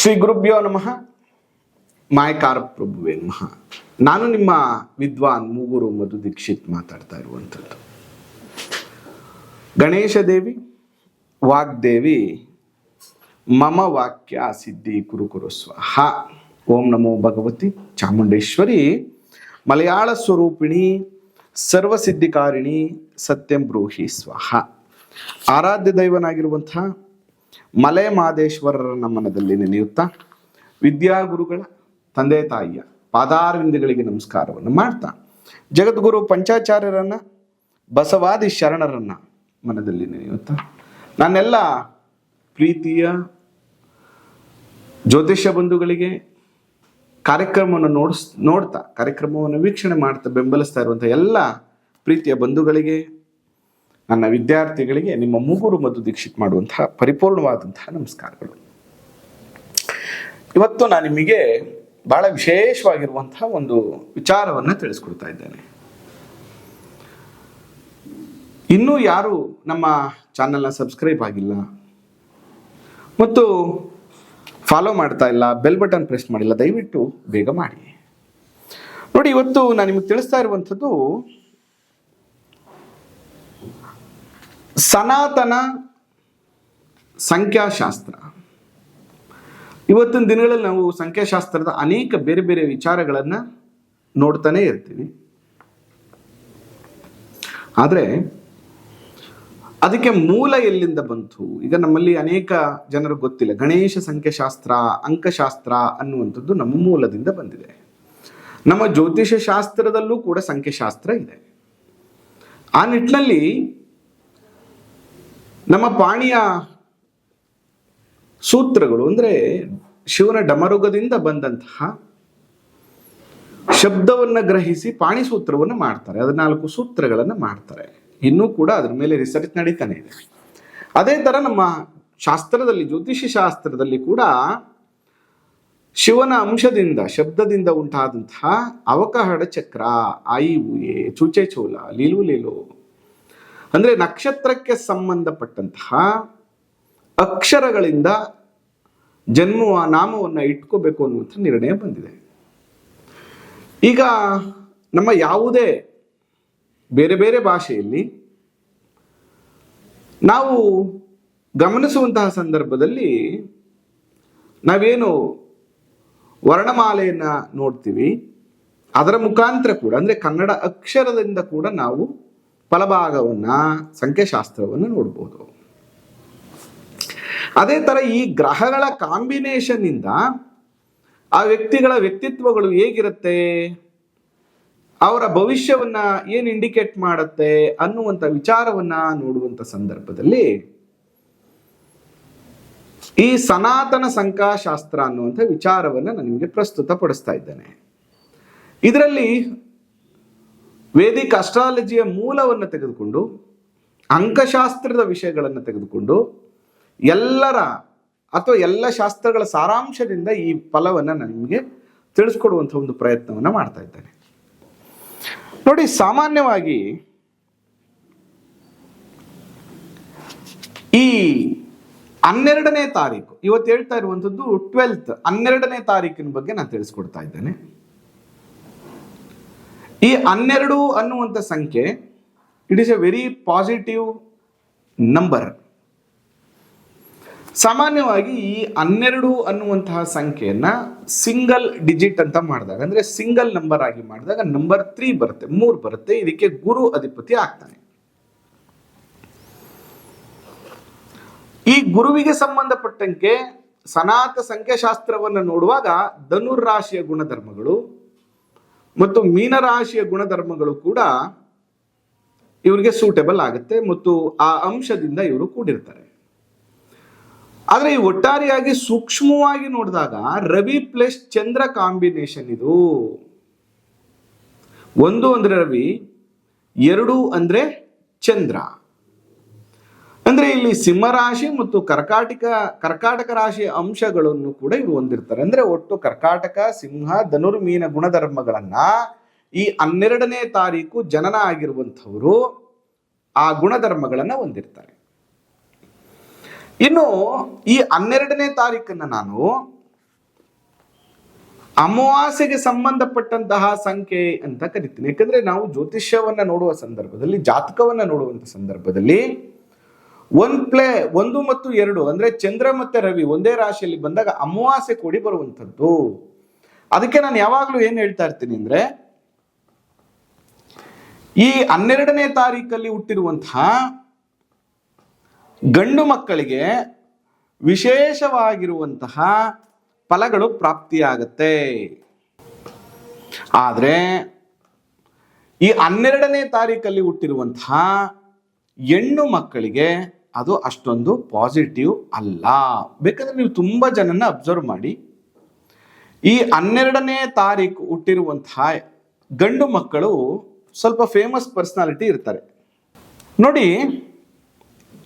ಶ್ರೀ ಗುರುಭ್ಯೋ ನಮಃ. ಮಾಯಕಾರ ಪ್ರಭುವೇ ನಮಃ. ನಾನು ನಿಮ್ಮ ವಿದ್ವಾನ್ ಮೂಗೂರು ಮಧು ದೀಕ್ಷಿತ್ ಮಾತಾಡ್ತಾ ಇರುವಂಥದ್ದು. ಗಣೇಶ ದೇವಿ ವಾಗ್ದೇವಿ ಮಮ ವಾಕ್ಯ ಸಿದ್ಧಿ ಕುರು ಸ್ವಾಹ. ಓಂ ನಮೋ ಭಗವತಿ ಚಾಮುಂಡೇಶ್ವರಿ ಮಲಯಾಳ ಸ್ವರೂಪಿಣಿ ಸರ್ವಸಿದ್ಧಿಕಾರಿಣಿ ಸತ್ಯಂ ಬ್ರೂಹಿ ಸ್ವಾಹ. ಆರಾಧ್ಯ ದೈವನಾಗಿರುವಂಥ ಮಲೆ ಮಾದೇಶ್ವರರ ಮನದಲ್ಲಿ ನೆನೆಯುತ್ತಾ ವಿದ್ಯಾಗುರುಗಳ ತಂದೆ ತಾಯಿಯ ಪಾದಾರವಿಂದಗಳಿಗೆ ನಮಸ್ಕಾರವನ್ನು ಮಾಡ್ತಾ ಜಗದ್ಗುರು ಪಂಚಾಚಾರ್ಯರನ್ನ ಬಸವಾದಿ ಶರಣರನ್ನ ಮನದಲ್ಲಿ ನೆನೆಯುತ್ತಾ ನನ್ನೆಲ್ಲ ಪ್ರೀತಿಯ ಜ್ಯೋತಿಷ್ಯ ಬಂಧುಗಳಿಗೆ ಕಾರ್ಯಕ್ರಮವನ್ನು ನೋಡ್ತಾ ಕಾರ್ಯಕ್ರಮವನ್ನು ವೀಕ್ಷಣೆ ಮಾಡ್ತಾ ಬೆಂಬಲಿಸ್ತಾ ಇರುವಂಥ ಎಲ್ಲ ಪ್ರೀತಿಯ ಬಂಧುಗಳಿಗೆ, ನನ್ನ ವಿದ್ಯಾರ್ಥಿಗಳಿಗೆ ನಿಮ್ಮ ಮೂಗೂರು ಮಧು ದೀಕ್ಷಿತ್ ಮಾಡುವಂತಹ ಪರಿಪೂರ್ಣವಾದಂತಹ ನಮಸ್ಕಾರಗಳು. ಇವತ್ತು ನಾನು ನಿಮಗೆ ಬಹಳ ವಿಶೇಷವಾಗಿರುವಂತಹ ಒಂದು ವಿಚಾರವನ್ನು ತಿಳಿಸ್ಕೊಡ್ತಾ ಇದ್ದೇನೆ. ಇನ್ನೂ ಯಾರು ನಮ್ಮ ಚಾನೆಲ್ನ ಸಬ್ಸ್ಕ್ರೈಬ್ ಆಗಿಲ್ಲ ಮತ್ತು ಫಾಲೋ ಮಾಡ್ತಾ ಇಲ್ಲ, ಬೆಲ್ ಬಟನ್ ಪ್ರೆಸ್ ಮಾಡಿಲ್ಲ, ದಯವಿಟ್ಟು ಬೇಗ ಮಾಡಿ. ನೋಡಿ, ಇವತ್ತು ನಾನು ನಿಮಗೆ ತಿಳಿಸ್ತಾ ಇರುವಂಥದ್ದು ಸನಾತನ ಸಂಖ್ಯಾಶಾಸ್ತ್ರ. ಇವತ್ತಿನ ದಿನಗಳಲ್ಲಿ ನಾವು ಸಂಖ್ಯಾಶಾಸ್ತ್ರದ ಅನೇಕ ಬೇರೆ ಬೇರೆ ವಿಚಾರಗಳನ್ನು ನೋಡ್ತಾನೆ ಇರ್ತೀವಿ. ಆದರೆ ಅದಕ್ಕೆ ಮೂಲ ಎಲ್ಲಿಂದ ಬಂತು? ಈಗ ನಮ್ಮಲ್ಲಿ ಅನೇಕ ಜನರು ಗೊತ್ತಿಲ್ಲ. ಗಣೇಶ ಸಂಖ್ಯಾಶಾಸ್ತ್ರ, ಅಂಕಶಾಸ್ತ್ರ ಅನ್ನುವಂಥದ್ದು ನಮ್ಮ ಮೂಲದಿಂದ ಬಂದಿದೆ. ನಮ್ಮ ಜ್ಯೋತಿಷ ಶಾಸ್ತ್ರದಲ್ಲೂ ಕೂಡ ಸಂಖ್ಯಾಶಾಸ್ತ್ರ ಇದೆ. ಆ ನಿಟ್ಟಿನಲ್ಲಿ ನಮ್ಮ ಪಾಣಿಯ ಸೂತ್ರಗಳು ಅಂದರೆ ಶಿವನ ಡಮರುಗದಿಂದ ಬಂದಂತಹ ಶಬ್ದವನ್ನು ಗ್ರಹಿಸಿ ಪಾಣಿ ಸೂತ್ರವನ್ನು ಮಾಡ್ತಾರೆ. 14 ಸೂತ್ರಗಳನ್ನು ಮಾಡ್ತಾರೆ. ಇನ್ನೂ ಕೂಡ ಅದ್ರ ಮೇಲೆ ರಿಸರ್ಚ್ ನಡೀತಾನೆ ಇದೆ. ಅದೇ ಥರ ನಮ್ಮ ಶಾಸ್ತ್ರದಲ್ಲಿ, ಜ್ಯೋತಿಷಿ ಶಾಸ್ತ್ರದಲ್ಲಿ ಕೂಡ ಶಿವನ ಅಂಶದಿಂದ, ಶಬ್ದದಿಂದ ಉಂಟಾದಂತಹ ಅವಕಹಡ ಚಕ್ರ, ಆಯಿ ಊಯೆ, ಚೂಚೆ ಚೋಲ, ಲೀಲು ಲೀಲು ಅಂದರೆ ನಕ್ಷತ್ರಕ್ಕೆ ಸಂಬಂಧಪಟ್ಟಂತಹ ಅಕ್ಷರಗಳಿಂದ ಜನ್ಮವ ನಾಮವನ್ನು ಇಟ್ಕೋಬೇಕು ಅನ್ನುವಂಥ ನಿರ್ಣಯ ಬಂದಿದೆ. ಈಗ ನಮ್ಮ ಯಾವುದೇ ಬೇರೆ ಬೇರೆ ಭಾಷೆಯಲ್ಲಿ ನಾವು ಗಮನಿಸುವಂತಹ ಸಂದರ್ಭದಲ್ಲಿ ನಾವೇನು ವರ್ಣಮಾಲೆಯನ್ನು ನೋಡ್ತೀವಿ, ಅದರ ಮುಖಾಂತರ ಕೂಡ ಅಂದರೆ ಕನ್ನಡ ಅಕ್ಷರದಿಂದ ಕೂಡ ನಾವು ಫಲಭಾಗವನ್ನು, ಸಂಖ್ಯಾಶಾಸ್ತ್ರವನ್ನು ನೋಡ್ಬೋದು. ಅದೇ ಥರ ಈ ಗ್ರಹಗಳ ಕಾಂಬಿನೇಷನ್ ಇಂದ ಆ ವ್ಯಕ್ತಿಗಳ ವ್ಯಕ್ತಿತ್ವಗಳು ಹೇಗಿರುತ್ತೆ, ಅವರ ಭವಿಷ್ಯವನ್ನ ಏನು ಇಂಡಿಕೇಟ್ ಮಾಡುತ್ತೆ ಅನ್ನುವಂಥ ವಿಚಾರವನ್ನ ನೋಡುವಂಥ ಸಂದರ್ಭದಲ್ಲಿ ಈ ಸನಾತನ ಸಂಖ್ಯಾಶಾಸ್ತ್ರ ಅನ್ನುವಂಥ ವಿಚಾರವನ್ನ ನಾನು ನಿಮಗೆ ಪ್ರಸ್ತುತಪಡಿಸ್ತಾ ಇದ್ದೇನೆ. ಇದರಲ್ಲಿ ವೇದಿಕ್ ಅಸ್ಟ್ರಾಲಜಿಯ ಮೂಲವನ್ನು ತೆಗೆದುಕೊಂಡು, ಅಂಕಶಾಸ್ತ್ರದ ವಿಷಯಗಳನ್ನು ತೆಗೆದುಕೊಂಡು, ಎಲ್ಲರ ಅಥವಾ ಎಲ್ಲ ಶಾಸ್ತ್ರಗಳ ಸಾರಾಂಶದಿಂದ ಈ ಫಲವನ್ನು ನಾನು ನಿಮಗೆ ತಿಳಿಸ್ಕೊಡುವಂಥ ಒಂದು ಪ್ರಯತ್ನವನ್ನು ಮಾಡ್ತಾ ಇದ್ದೇನೆ. ನೋಡಿ, ಸಾಮಾನ್ಯವಾಗಿ ಈ 12ನೇ ತಾರೀಕು, ಇವತ್ತು ಹೇಳ್ತಾ ಇರುವಂಥದ್ದು 12th 12ನೇ ತಾರೀಕಿನ ಬಗ್ಗೆ ನಾನು ತಿಳಿಸ್ಕೊಡ್ತಾ ಇದ್ದೇನೆ. ಈ 12 ಅನ್ನುವಂಥ ಸಂಖ್ಯೆ, it is A very positive number. ಸಾಮಾನ್ಯವಾಗಿ ಈ 12 ಅನ್ನುವಂತಹ ಸಂಖ್ಯೆಯನ್ನ ಸಿಂಗಲ್ ಡಿಜಿಟ್ ಅಂತ ಮಾಡಿದಾಗ, ಅಂದ್ರೆ ಸಿಂಗಲ್ ನಂಬರ್ ಆಗಿ ಮಾಡಿದಾಗ ನಂಬರ್ 3 ಬರುತ್ತೆ, 3 ಬರುತ್ತೆ. ಇದಕ್ಕೆ ಗುರು ಅಧಿಪತಿ ಆಗ್ತಾನೆ. ಈ ಗುರುವಿಗೆ ಸಂಬಂಧಪಟ್ಟಂತೆ ಸನಾತನ ಸಂಖ್ಯಾಶಾಸ್ತ್ರವನ್ನು ನೋಡುವಾಗ ಧನುರ್ರಾಶಿಯ ಗುಣಧರ್ಮಗಳು ಮತ್ತು ಮೀನರಾಶಿಯ ಗುಣಧರ್ಮಗಳು ಕೂಡ ಇವರಿಗೆ ಸೂಟೇಬಲ್ ಆಗುತ್ತೆ ಮತ್ತು ಆ ಅಂಶದಿಂದ ಇವರು ಕೂಡಿರ್ತಾರೆ. ಆದರೆ ಈ ಒಟ್ಟಾರೆಯಾಗಿ ಸೂಕ್ಷ್ಮವಾಗಿ ನೋಡಿದಾಗ ರವಿ ಪ್ಲಸ್ ಚಂದ್ರ ಕಾಂಬಿನೇಷನ್ ಇದು. 1 ಅಂದ್ರೆ ರವಿ, 2 ಅಂದ್ರೆ ಚಂದ್ರ. ಅಂದ್ರೆ ಇಲ್ಲಿ ಸಿಂಹರಾಶಿ ಮತ್ತು ಕರ್ಕಾಟಕ ರಾಶಿಯ ಅಂಶಗಳನ್ನು ಕೂಡ ಇವರು ಹೊಂದಿರ್ತಾರೆ. ಅಂದ್ರೆ ಒಟ್ಟು ಕರ್ಕಾಟಕ, ಸಿಂಹ, ಧನುರ್ಮೀನ ಗುಣಧರ್ಮಗಳನ್ನ ಈ 12ನೇ ತಾರೀಕು ಜನನ ಆಗಿರುವಂಥವರು ಆ ಗುಣಧರ್ಮಗಳನ್ನ ಹೊಂದಿರ್ತಾರೆ. ಇನ್ನು ಈ 12ನೇ ತಾರೀಕನ್ನ ನಾನು ಅಮಾವಾಸ್ಯೆಗೆ ಸಂಬಂಧಪಟ್ಟಂತಹ ಸಂಖ್ಯೆ ಅಂತ ಕರಿತೀನಿ. ಯಾಕಂದ್ರೆ ನಾವು ಜ್ಯೋತಿಷ್ಯವನ್ನ ನೋಡುವ ಸಂದರ್ಭದಲ್ಲಿ, ಜಾತಕವನ್ನ ನೋಡುವಂತ ಸಂದರ್ಭದಲ್ಲಿ 1 ಮತ್ತು 2 ಅಂದ್ರೆ ಚಂದ್ರ ಮತ್ತೆ ರವಿ ಒಂದೇ ರಾಶಿಯಲ್ಲಿ ಬಂದಾಗ ಅಮಾವಾಸ್ಯೆ ಕೂಡಿ ಬರುವಂಥದ್ದು. ಅದಕ್ಕೆ ನಾನು ಯಾವಾಗ್ಲೂ ಏನ್ ಹೇಳ್ತಾ ಇರ್ತೀನಿ ಅಂದ್ರೆ, ಈ 12ನೇ ತಾರೀಕಲ್ಲಿ ಹುಟ್ಟಿರುವಂತಹ ಗಂಡು ಮಕ್ಕಳಿಗೆ ವಿಶೇಷವಾಗಿರುವಂತಹ ಫಲಗಳು ಪ್ರಾಪ್ತಿಯಾಗತ್ತೆ. ಆದ್ರೆ ಈ 12ನೇ ತಾರೀಕಲ್ಲಿ ಹುಟ್ಟಿರುವಂತಹ ಹೆಣ್ಣು ಮಕ್ಕಳಿಗೆ ಅದು ಅಷ್ಟೊಂದು ಪಾಸಿಟಿವ್ ಅಲ್ಲ. ಬೇಕಾದ್ರೆ ನೀವು ತುಂಬಾ ಜನನ್ನ ಅಬ್ಸರ್ವ್ ಮಾಡಿ, ಈ 12ನೇ ತಾರೀಕು ಹುಟ್ಟಿರುವಂತಹ ಗಂಡು ಮಕ್ಕಳು ಸ್ವಲ್ಪ ಫೇಮಸ್ ಪರ್ಸನಾಲಿಟಿ ಇರ್ತಾರೆ ನೋಡಿ.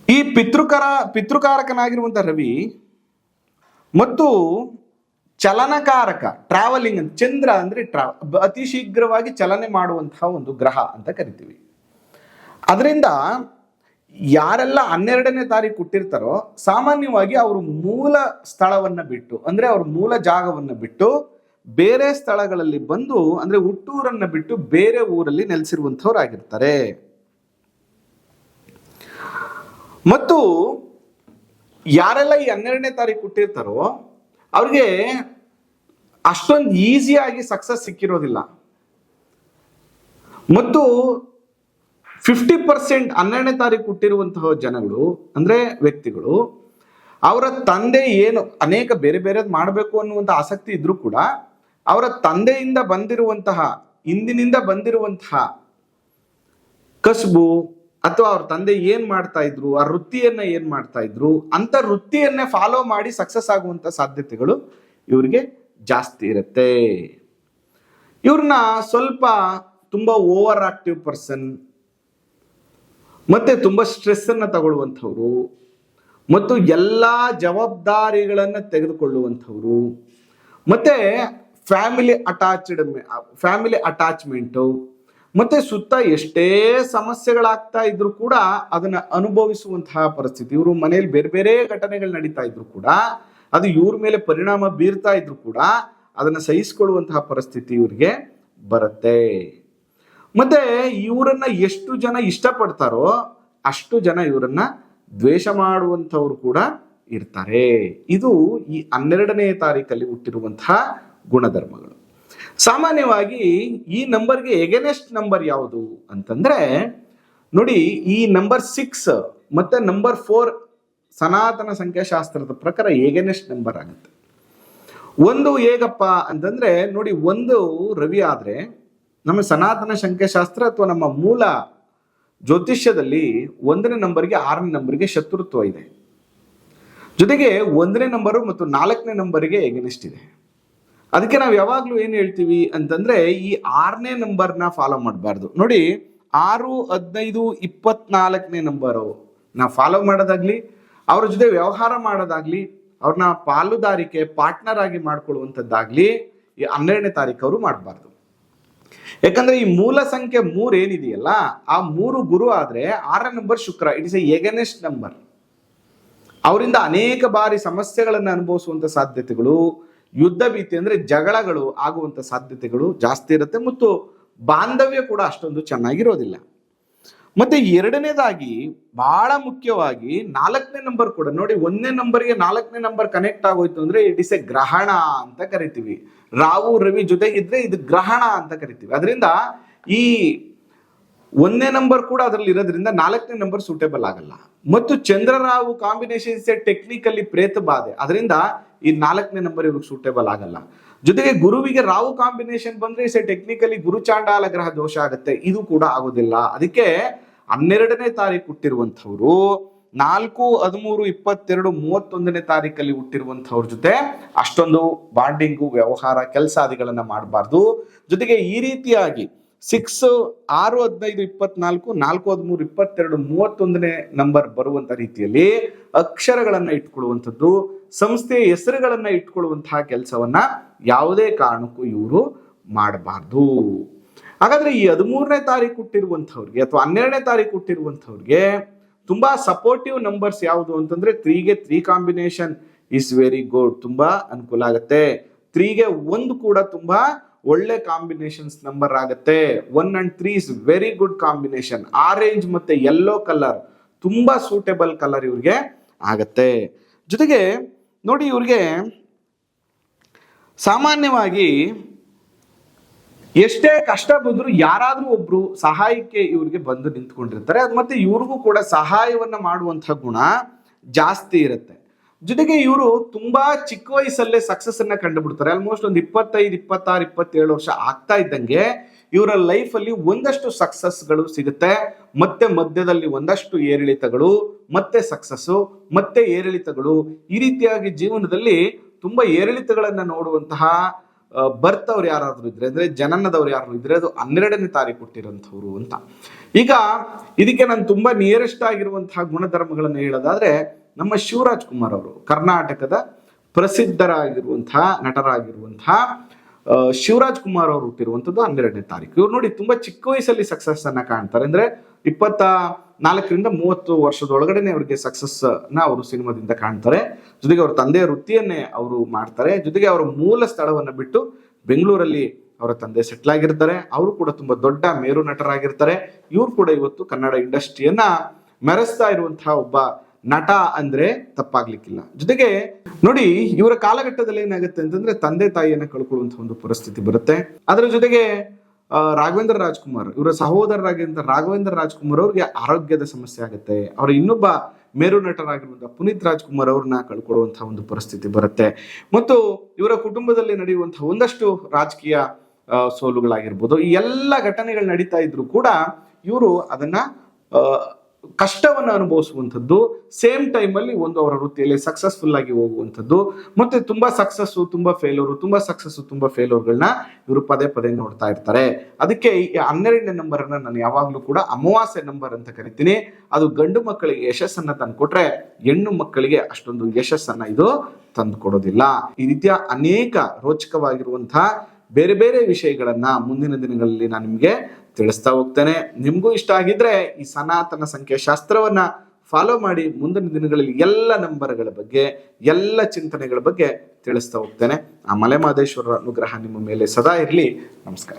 ಈ ಪಿತೃಕಾರಕನಾಗಿರುವಂತಹ ರವಿ ಮತ್ತು ಚಲನಕಾರಕ ಟ್ರಾವೆಲಿಂಗ್ ಅಂತ ಚಂದ್ರ ಅಂದ್ರೆ ಅತಿ ಶೀಘ್ರವಾಗಿ ಚಲನೆ ಮಾಡುವಂತಹ ಒಂದು ಗ್ರಹ ಅಂತ ಕರಿತೀವಿ. ಅದರಿಂದ ಯಾರೆಲ್ಲ 12ನೇ ತಾರೀಕು ಹುಟ್ಟಿರ್ತಾರೋ ಸಾಮಾನ್ಯವಾಗಿ ಅವರು ಮೂಲ ಸ್ಥಳವನ್ನ ಬಿಟ್ಟು, ಅಂದ್ರೆ ಅವ್ರ ಮೂಲ ಜಾಗವನ್ನ ಬಿಟ್ಟು ಬೇರೆ ಸ್ಥಳಗಳಲ್ಲಿ ಬಂದು, ಅಂದ್ರೆ ಹುಟ್ಟೂರನ್ನ ಬಿಟ್ಟು ಬೇರೆ ಊರಲ್ಲಿ ನೆಲೆಸಿರುವಂಥವ್ರು ಆಗಿರ್ತಾರೆ. ಮತ್ತು ಯಾರೆಲ್ಲ ಈ 12ನೇ ತಾರೀಕು ಹುಟ್ಟಿರ್ತಾರೋ ಅವ್ರಿಗೆ ಅಷ್ಟೊಂದು ಈಸಿಯಾಗಿ ಸಕ್ಸಸ್ ಸಿಕ್ಕಿರೋದಿಲ್ಲ. ಮತ್ತು 50% 12ನೇ ತಾರೀಕು ಹುಟ್ಟಿರುವಂತಹ ಜನಗಳು ಅಂದ್ರೆ ವ್ಯಕ್ತಿಗಳು, ಅವರ ತಂದೆ ಏನು ಅನೇಕ ಬೇರೆ ಬೇರೆದ್ ಮಾಡಬೇಕು ಅನ್ನುವಂಥ ಆಸಕ್ತಿ ಇದ್ರೂ ಕೂಡ ಅವರ ತಂದೆಯಿಂದ ಬಂದಿರುವಂತಹ, ಇಂದಿನಿಂದ ಬಂದಿರುವಂತಹ ಕಸುಬು ಅಥವಾ ಅವ್ರ ತಂದೆ ಏನ್ ಮಾಡ್ತಾ ಇದ್ರು, ಆ ವೃತ್ತಿಯನ್ನ ಏನ್ ಮಾಡ್ತಾ ಇದ್ರು ಅಂತ ವೃತ್ತಿಯನ್ನೇ ಫಾಲೋ ಮಾಡಿ ಸಕ್ಸಸ್ ಆಗುವಂತ ಸಾಧ್ಯತೆಗಳು ಇವ್ರಿಗೆ ಜಾಸ್ತಿ ಇರುತ್ತೆ. ಇವ್ರನ್ನ ಸ್ವಲ್ಪ ತುಂಬಾ ಓವರ್ ಆಕ್ಟಿವ್ ಪರ್ಸನ್, ಮತ್ತೆ ತುಂಬಾ ಸ್ಟ್ರೆಸ್ ಅನ್ನ ತಗೊಳ್ಳುವಂಥವ್ರು, ಮತ್ತು ಎಲ್ಲಾ ಜವಾಬ್ದಾರಿಗಳನ್ನ ತೆಗೆದುಕೊಳ್ಳುವಂಥವ್ರು, ಮತ್ತೆ ಫ್ಯಾಮಿಲಿ ಅಟ್ಯಾಚ್ಮೆಂಟು, ಮತ್ತೆ ಸುತ್ತ ಎಷ್ಟೇ ಸಮಸ್ಯೆಗಳಾಗ್ತಾ ಇದ್ರು ಕೂಡ ಅದನ್ನ ಅನುಭವಿಸುವಂತಹ ಪರಿಸ್ಥಿತಿ. ಇವರು ಮನೆಯಲ್ಲಿ ಬೇರೆ ಬೇರೆ ಘಟನೆಗಳು ನಡೀತಾ ಇದ್ರು ಕೂಡ, ಅದು ಇವ್ರ ಮೇಲೆ ಪರಿಣಾಮ ಬೀರ್ತಾ ಇದ್ರು ಕೂಡ ಅದನ್ನ ಸಹಿಸಿಕೊಳ್ಳುವಂತಹ ಪರಿಸ್ಥಿತಿ ಇವ್ರಿಗೆ ಬರುತ್ತೆ. ಮತ್ತೆ ಇವರನ್ನ ಎಷ್ಟು ಜನ ಇಷ್ಟಪಡ್ತಾರೋ ಅಷ್ಟು ಜನ ಇವರನ್ನ ದ್ವೇಷ ಮಾಡುವಂಥವ್ರು ಕೂಡ ಇರ್ತಾರೆ. ಇದು ಈ 12ನೇ ತಾರೀಕಲ್ಲಿ ಹುಟ್ಟಿರುವಂತಹ ಗುಣಧರ್ಮಗಳು. ಸಾಮಾನ್ಯವಾಗಿ ಈ ನಂಬರ್ಗೆ ಎಗೇನೆಸ್ಟ್ ನಂಬರ್ ಯಾವುದು ಅಂತಂದ್ರೆ ನೋಡಿ, ಈ ನಂಬರ್ 6 ಮತ್ತೆ ನಂಬರ್ 4 ಸನಾತನ ಸಂಖ್ಯಾಶಾಸ್ತ್ರದ ಪ್ರಕಾರ ಎಗೇನೆಸ್ಟ್ ನಂಬರ್ ಆಗುತ್ತೆ. ಒಂದು ಹೇಗಪ್ಪ ಅಂತಂದ್ರೆ ನೋಡಿ, ಒಂದು ರವಿ ಆದ್ರೆ ನಮ್ಮ ಸನಾತನ ಸಂಖ್ಯಾಶಾಸ್ತ್ರ ಅಥವಾ ನಮ್ಮ ಮೂಲ ಜ್ಯೋತಿಷ್ಯದಲ್ಲಿ 1ನೇ ನಂಬರ್ಗೆ 6ನೇ ನಂಬರ್ಗೆ ಶತ್ರುತ್ವ ಇದೆ. ಜೊತೆಗೆ 1ನೇ ನಂಬರು ಮತ್ತು 4ನೇ ನಂಬರ್ಗೆ ಎಗೇನೆಸ್ಟ್ ಇದೆ. ಅದಕ್ಕೆ ನಾವು ಯಾವಾಗ್ಲೂ ಏನ್ ಹೇಳ್ತೀವಿ ಅಂತಂದ್ರೆ, ಈ 6ನೇ ನಂಬರ್ನ ಫಾಲೋ ಮಾಡಬಾರ್ದು. ನೋಡಿ, 6, 15, 24ನೇ ನಂಬರು ನಾವು ಫಾಲೋ ಮಾಡೋದಾಗ್ಲಿ, ಅವ್ರ ಜೊತೆ ವ್ಯವಹಾರ ಮಾಡೋದಾಗ್ಲಿ, ಅವ್ರನ್ನ ಪಾಲುದಾರಿಕೆ ಪಾರ್ಟ್ನರ್ ಆಗಿ ಮಾಡ್ಕೊಳ್ಳುವಂಥದ್ದಾಗ್ಲಿ ಈ 12ನೇ ತಾರೀಕು ಅವರು ಮಾಡಬಾರ್ದು. ಯಾಕಂದ್ರೆ ಈ ಮೂಲ ಸಂಖ್ಯೆ 3 ಏನಿದೆಯಲ್ಲ, ಆ 3 ಗುರು ಆದ್ರೆ 6ನೇ number Shukra, it is a against number. ಅವರಿಂದ ಅನೇಕ ಬಾರಿ ಸಮಸ್ಯೆಗಳನ್ನು ಅನುಭವಿಸುವಂತ ಸಾಧ್ಯತೆಗಳು, ಯುದ್ಧ ಭೀತಿ ಅಂದ್ರೆ ಜಗಳಗಳು ಆಗುವಂತ ಸಾಧ್ಯತೆಗಳು ಜಾಸ್ತಿ ಇರುತ್ತೆ. ಮತ್ತು ಬಾಂಧವ್ಯ ಕೂಡ ಅಷ್ಟೊಂದು ಚೆನ್ನಾಗಿರೋದಿಲ್ಲ. ಮತ್ತೆ ಎರಡನೇದಾಗಿ ಬಹಳ ಮುಖ್ಯವಾಗಿ 4ನೇ ನಂಬರ್ ಕೂಡ ನೋಡಿ, 1ನೇ ನಂಬರ್ಗೆ 4ನೇ ನಂಬರ್ ಕನೆಕ್ಟ್ ಆಗೋಯ್ತು ಅಂದ್ರೆ ಇಟ್ ಇಸ್ ಎ ಗ್ರಹಣ ಅಂತ ಕರಿತೀವಿ. ರಾಹು ರವಿ ಜೊತೆಗಿದ್ರೆ ಇದು ಗ್ರಹಣ ಅಂತ ಕರಿತೀವಿ. ಅದರಿಂದ ಈ 1ನೇ ನಂಬರ್ ಕೂಡ ಅದರಲ್ಲಿ ಇರೋದ್ರಿಂದ 4ನೇ ನಂಬರ್ ಸೂಟೇಬಲ್ ಆಗಲ್ಲ. ಮತ್ತು Chandra Rahu combination is a technically ಪ್ರೇತ ಬಾಧೆ, ಅದರಿಂದ ಈ 4ನೇ ನಂಬರ್ ಇವ್ರಿಗೆ ಸೂಟೇಬಲ್ ಆಗಲ್ಲ. ಜೊತೆಗೆ ಗುರುವಿಗೆ ರಾಹು ಕಾಂಬಿನೇಷನ್ ಬಂದ್ರೆ ಇಸ್ ಎ ಟೆಕ್ನಿಕಲಿ ಗುರು ಚಾಂಡಾಲ ಗ್ರಹ ದೋಷ ಆಗುತ್ತೆ, ಇದು ಕೂಡ ಆಗೋದಿಲ್ಲ. ಅದಕ್ಕೆ 12ನೇ ತಾರೀಕು ಹುಟ್ಟಿರುವಂಥವ್ರು 4, 13, 22, 31ನೇ ತಾರೀಕಲ್ಲಿ ಹುಟ್ಟಿರುವಂಥವ್ರ ಜೊತೆ ಅಷ್ಟೊಂದು ಬಾಂಡಿಂಗು, ವ್ಯವಹಾರ, ಕೆಲಸಾದಿಗಳನ್ನ ಮಾಡಬಾರ್ದು. ಜೊತೆಗೆ ಈ ರೀತಿಯಾಗಿ 6, 6, 15, 24, 4, 13, 22, 31ನೇ ನಂಬರ್ ಬರುವಂತ ರೀತಿಯಲ್ಲಿ ಅಕ್ಷರಗಳನ್ನ ಇಟ್ಕೊಳ್ಳುವಂಥದ್ದು, ಸಂಸ್ಥೆಯ ಹೆಸರುಗಳನ್ನ ಇಟ್ಕೊಳ್ಳುವಂತಹ ಕೆಲಸವನ್ನ ಯಾವುದೇ ಕಾರಣಕ್ಕೂ ಇವರು ಮಾಡಬಾರ್ದು. ಹಾಗಾದ್ರೆ ಈ 13ನೇ ತಾರೀಕು ಹುಟ್ಟಿರುವಂಥವ್ರಿಗೆ ಅಥವಾ 12ನೇ ತಾರೀಕು ಹುಟ್ಟಿರುವಂಥವ್ರಿಗೆ ತುಂಬಾ ಸಪೋರ್ಟಿವ್ ನಂಬರ್ಸ್ ಯಾವುದು ಅಂತಂದ್ರೆ 3ಗೆ 3 ಕಾಂಬಿನೇಷನ್ ಇಸ್ ವೆರಿ ಗುಡ್, ತುಂಬಾ ಅನುಕೂಲ ಆಗುತ್ತೆ. 3ಗೆ 1 ಕೂಡ ತುಂಬಾ ಒಳ್ಳೆ ಕಾಂಬಿನೇಷನ್ಸ್ ನಂಬರ್ ಆಗುತ್ತೆ. 1 and 3 is very good combination. Orange ಮತ್ತೆ ಯೆಲ್ಲೋ ಕಲರ್ ತುಂಬಾ ಸೂಟೇಬಲ್ ಕಲರ್ ಇವ್ರಿಗೆ ಆಗತ್ತೆ. ಜೊತೆಗೆ ನೋಡಿ, ಇವ್ರಿಗೆ ಸಾಮಾನ್ಯವಾಗಿ ಎಷ್ಟೇ ಕಷ್ಟ ಬಂದ್ರು ಯಾರಾದ್ರೂ ಒಬ್ರು ಸಹಾಯಕ್ಕೆ ಇವ್ರಿಗೆ ಬಂದು ನಿಂತ್ಕೊಂಡಿರ್ತಾರೆ. ಅದು ಮತ್ತೆ ಇವ್ರಿಗೂ ಕೂಡ ಸಹಾಯವನ್ನ ಮಾಡುವಂತಹ ಗುಣ ಜಾಸ್ತಿ ಇರುತ್ತೆ. ಜೊತೆಗೆ ಇವರು ತುಂಬಾ ಚಿಕ್ಕ ವಯಸ್ಸಲ್ಲೇ ಸಕ್ಸಸ್ ಅನ್ನ ಕಂಡುಬಿಡ್ತಾರೆ. ಆಲ್ಮೋಸ್ಟ್ ಒಂದು 25, 26, 27 ವರ್ಷ ಆಗ್ತಾ ಇದ್ದಂಗೆ ಇವರ ಲೈಫ್ ಅಲ್ಲಿ ಒಂದಷ್ಟು ಸಕ್ಸಸ್ಗಳು ಸಿಗುತ್ತೆ. ಮತ್ತೆ ಮಧ್ಯದಲ್ಲಿ ಒಂದಷ್ಟು ಏರಿಳಿತಗಳು, ಮತ್ತೆ ಸಕ್ಸಸ್ಸು, ಮತ್ತೆ ಏರಿಳಿತಗಳು. ಈ ರೀತಿಯಾಗಿ ಜೀವನದಲ್ಲಿ ತುಂಬಾ ಏರಿಳಿತಗಳನ್ನ ನೋಡುವಂತಹ ಬರ್ತವ್ರು ಯಾರಾದ್ರೂ ಇದ್ರೆ, ಅಂದ್ರೆ ಜನನದವ್ರು ಯಾರು ಇದ್ರೆ ಅದು 12ನೇ ತಾರೀಕು ಹುಟ್ಟಿರೋಂಥವ್ರು ಅಂತ. ಈಗ ಇದಕ್ಕೆ ನಾನು ತುಂಬಾ ನಿಯರೆಸ್ಟ್ ಆಗಿರುವಂತಹ ಗುಣಧರ್ಮಗಳನ್ನು ಹೇಳೋದಾದ್ರೆ, ನಮ್ಮ ಶಿವರಾಜ್ ಕುಮಾರ್ ಅವರು ಕರ್ನಾಟಕದ ಪ್ರಸಿದ್ಧರಾಗಿರುವಂತಹ ನಟರಾಗಿರುವಂತಹ ಶಿವರಾಜ್ ಕುಮಾರ್ ಅವರು ಹುಟ್ಟಿರುವಂತದ್ದು 12ನೇ ತಾರೀಕು. ಇವ್ರು ನೋಡಿ ತುಂಬಾ ಚಿಕ್ಕ ವಯಸ್ಸಲ್ಲಿ ಸಕ್ಸಸ್ ಅನ್ನ ಕಾಣ್ತಾರೆ. ಅಂದ್ರೆ 24ರಿಂದ 30 ವರ್ಷದೊಳಗಡೆನೆ ಅವರಿಗೆ ಸಕ್ಸಸ್ ನ ಅವರು ಸಿನಿಮಾದಿಂದ ಕಾಣ್ತಾರೆ. ಜೊತೆಗೆ ಅವ್ರ ತಂದೆಯ ವೃತ್ತಿಯನ್ನೇ ಅವರು ಮಾಡ್ತಾರೆ. ಜೊತೆಗೆ ಅವರ ಮೂಲ ಸ್ಥಳವನ್ನ ಬಿಟ್ಟು ಬೆಂಗಳೂರಲ್ಲಿ ಅವರ ತಂದೆ ಸೆಟ್ಲ್ ಆಗಿರ್ತಾರೆ. ಅವರು ಕೂಡ ತುಂಬಾ ದೊಡ್ಡ ಮೇರು ನಟರಾಗಿರ್ತಾರೆ. ಇವ್ರು ಕೂಡ ಇವತ್ತು ಕನ್ನಡ ಇಂಡಸ್ಟ್ರಿಯನ್ನ ಮೆರೆಸ್ತಾ ಇರುವಂತಹ ಒಬ್ಬ ನಟ ಅಂದ್ರೆ ತಪ್ಪಾಗ್ಲಿಕ್ಕಿಲ್ಲ. ಜೊತೆಗೆ ನೋಡಿ, ಇವರ ಕಾಲಘಟ್ಟದಲ್ಲಿ ಏನಾಗುತ್ತೆ ಅಂತಂದ್ರೆ ತಂದೆ ತಾಯಿಯನ್ನ ಕಳ್ಕೊಳ್ಳುವಂತಹ ಒಂದು ಪರಿಸ್ಥಿತಿ ಬರುತ್ತೆ. ಅದರ ಜೊತೆಗೆ ರಾಘವೇಂದ್ರ ರಾಜ್ಕುಮಾರ್, ಇವರ ಸಹೋದರರಾಗಿರುವಂತಹ ರಾಘವೇಂದ್ರ ರಾಜ್ಕುಮಾರ್ ಅವ್ರಿಗೆ ಆರೋಗ್ಯದ ಸಮಸ್ಯೆ ಆಗುತ್ತೆ. ಅವರ ಇನ್ನೊಬ್ಬ ಮೇರು ನಟರಾಗಿರುವಂತಹ ಪುನೀತ್ ರಾಜ್ಕುಮಾರ್ ಅವ್ರನ್ನ ಕಳ್ಕೊಳ್ಳುವಂತಹ ಒಂದು ಪರಿಸ್ಥಿತಿ ಬರುತ್ತೆ. ಮತ್ತು ಇವರ ಕುಟುಂಬದಲ್ಲಿ ನಡೆಯುವಂತಹ ಒಂದಷ್ಟು ರಾಜಕೀಯ ಸೋಲುಗಳಾಗಿರ್ಬೋದು. ಈ ಎಲ್ಲ ಘಟನೆಗಳು ನಡೀತಾ ಇದ್ರು ಕೂಡ ಇವರು ಅದನ್ನ ಕಷ್ಟವನ್ನು ಅನುಭವಿಸುವಂಥದ್ದು, ಸೇಮ್ ಟೈಮ್ ಅಲ್ಲಿ ಒಂದು ಅವರ ವೃತ್ತಿಯಲ್ಲಿ ಸಕ್ಸಸ್ಫುಲ್ ಆಗಿ ಹೋಗುವಂಥದ್ದು, ಮತ್ತೆ ತುಂಬಾ ಸಕ್ಸಸ್ಸು ತುಂಬಾ ಫೇಲ್ಯೂರ್, ತುಂಬಾ ಸಕ್ಸಸ್ಸು ತುಂಬಾ ಫೇಲ್ಯೂರ್ಗಳನ್ನ ಇವರು ಪದೇ ಪದೇ ನೋಡ್ತಾ ಇರ್ತಾರೆ. ಅದಕ್ಕೆ ಈ 12ನೇ ನಂಬರ್ ಅನ್ನ ನಾನು ಯಾವಾಗ್ಲೂ ಕೂಡ ಅಮಾವಾಸ್ಯೆ ನಂಬರ್ ಅಂತ ಕರಿತೀನಿ. ಅದು ಗಂಡು ಮಕ್ಕಳಿಗೆ ಯಶಸ್ಸನ್ನ ತಂದುಕೊಟ್ರೆ, ಹೆಣ್ಣು ಮಕ್ಕಳಿಗೆ ಅಷ್ಟೊಂದು ಯಶಸ್ಸನ್ನ ಇದು ತಂದು ಕೊಡೋದಿಲ್ಲ. ಈ ರೀತಿಯ ಅನೇಕ ರೋಚಕವಾಗಿರುವಂತಹ ಬೇರೆ ಬೇರೆ ವಿಷಯಗಳನ್ನ ಮುಂದಿನ ದಿನಗಳಲ್ಲಿ ನಾನು ನಿಮ್ಗೆ ತಿಳಿಸ್ತಾ ಹೋಗ್ತೇನೆ. ನಿಮ್ಗೂ ಇಷ್ಟ ಆಗಿದ್ರೆ ಈ ಸನಾತನ ಸಂಖ್ಯಾಶಾಸ್ತ್ರವನ್ನ ಫಾಲೋ ಮಾಡಿ ಮುಂದಿನ ದಿನಗಳಲ್ಲಿ ಎಲ್ಲ ನಂಬರ್ಗಳ ಬಗ್ಗೆ, ಎಲ್ಲ ಚಿಂತನೆಗಳ ಬಗ್ಗೆ ತಿಳಿಸ್ತಾ ಹೋಗ್ತೇನೆ. ಆ ಮಲೆಮಹದೇಶ್ವರರ ಅನುಗ್ರಹ ನಿಮ್ಮ ಮೇಲೆ ಸದಾ ಇರಲಿ. ನಮಸ್ಕಾರ.